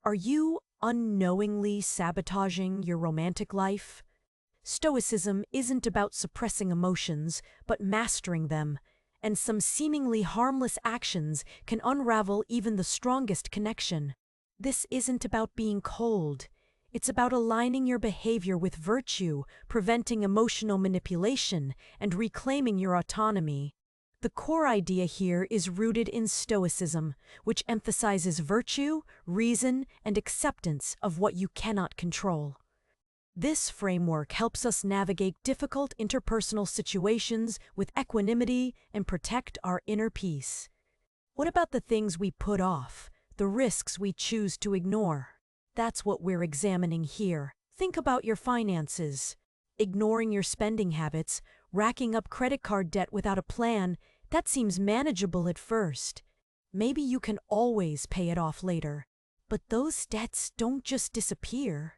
Are you unknowingly sabotaging your romantic life? Stoicism isn't about suppressing emotions, but mastering them, and some seemingly harmless actions can unravel even the strongest connection. This isn't about being cold. It's about aligning your behavior with virtue, preventing emotional manipulation, and reclaiming your autonomy. The core idea here is rooted in Stoicism, which emphasizes virtue, reason, and acceptance of what you cannot control. This framework helps us navigate difficult interpersonal situations with equanimity and protect our inner peace. What about the things we put off, the risks we choose to ignore? That's what we're examining here. Think about your finances. Ignoring your spending habits, racking up credit card debt without a plan, that seems manageable at first. Maybe you can always pay it off later. But those debts don't just disappear.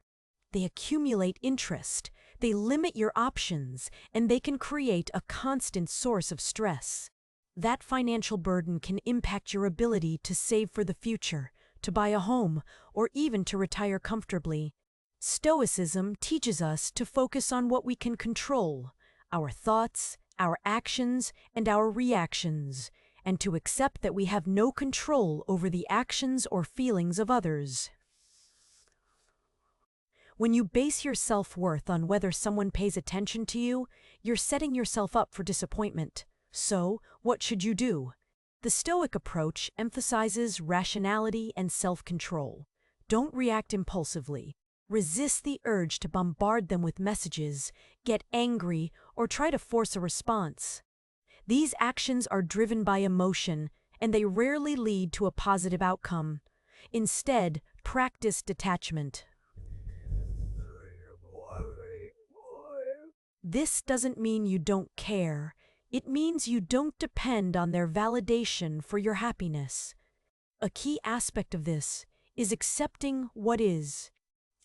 They accumulate interest, they limit your options, and they can create a constant source of stress. That financial burden can impact your ability to save for the future, to buy a home, or even to retire comfortably. Stoicism teaches us to focus on what we can control, our thoughts, our actions, and our reactions, and to accept that we have no control over the actions or feelings of others. When you base your self-worth on whether someone pays attention to you, you're setting yourself up for disappointment. So, what should you do? The Stoic approach emphasizes rationality and self-control. Don't react impulsively. Resist the urge to bombard them with messages, get angry, or try to force a response. These actions are driven by emotion, and they rarely lead to a positive outcome. Instead, practice detachment. This doesn't mean you don't care. It means you don't depend on their validation for your happiness. A key aspect of this is accepting what is,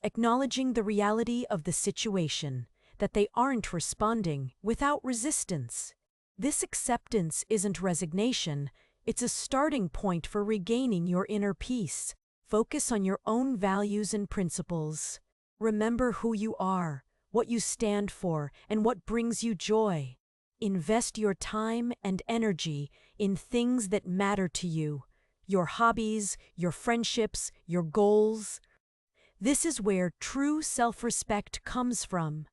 acknowledging the reality of the situation, that they aren't responding, without resistance. This acceptance isn't resignation, it's a starting point for regaining your inner peace. Focus on your own values and principles. Remember who you are, what you stand for, and what brings you joy. Invest your time and energy in things that matter to you, your hobbies, your friendships, your goals. This is where true self-respect comes from.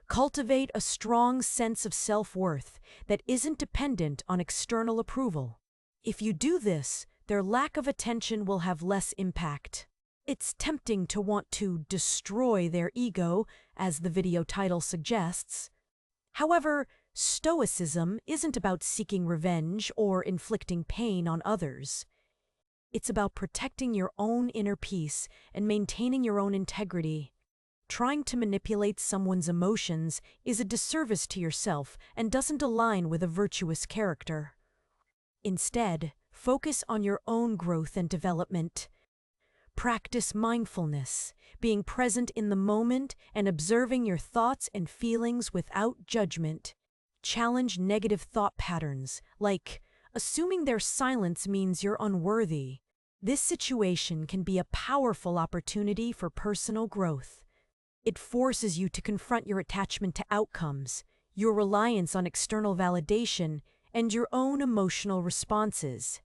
Cultivate a strong sense of self-worth that isn't dependent on external approval. If you do this, their lack of attention will have less impact. It's tempting to want to destroy their ego, as the video title suggests. However, Stoicism isn't about seeking revenge or inflicting pain on others. It's about protecting your own inner peace and maintaining your own integrity. Trying to manipulate someone's emotions is a disservice to yourself and doesn't align with a virtuous character. Instead, focus on your own growth and development. Practice mindfulness, being present in the moment and observing your thoughts and feelings without judgment. Challenge negative thought patterns, like assuming their silence means you're unworthy. This situation can be a powerful opportunity for personal growth. It forces you to confront your attachment to outcomes, your reliance on external validation, and your own emotional responses.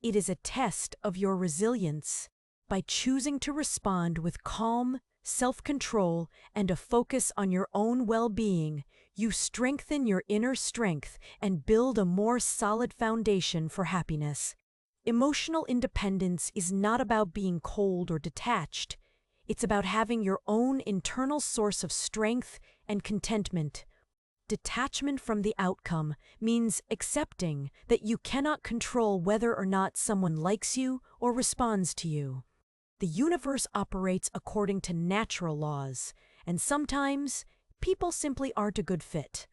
It is a test of your resilience. By choosing to respond with calm, self-control, and a focus on your own well-being, you strengthen your inner strength and build a more solid foundation for happiness. Emotional independence is not about being cold or detached. It's about having your own internal source of strength and contentment. Detachment from the outcome means accepting that you cannot control whether or not someone likes you or responds to you. The universe operates according to natural laws, and sometimes people simply aren't a good fit.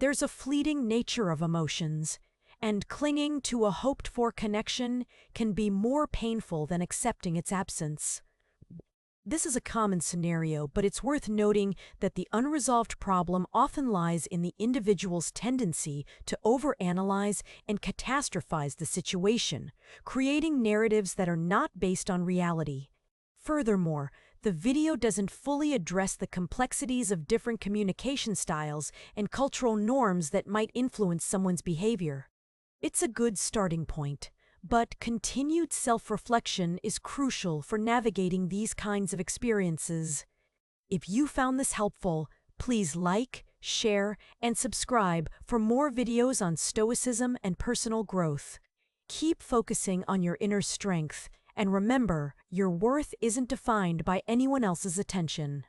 There's a fleeting nature of emotions, and clinging to a hoped-for connection can be more painful than accepting its absence. This is a common scenario, but it's worth noting that the unresolved problem often lies in the individual's tendency to overanalyze and catastrophize the situation, creating narratives that are not based on reality. Furthermore, the video doesn't fully address the complexities of different communication styles and cultural norms that might influence someone's behavior. It's a good starting point, but continued self-reflection is crucial for navigating these kinds of experiences. If you found this helpful, please like, share, and subscribe for more videos on Stoicism and personal growth. Keep focusing on your inner strength, and remember, your worth isn't defined by anyone else's attention.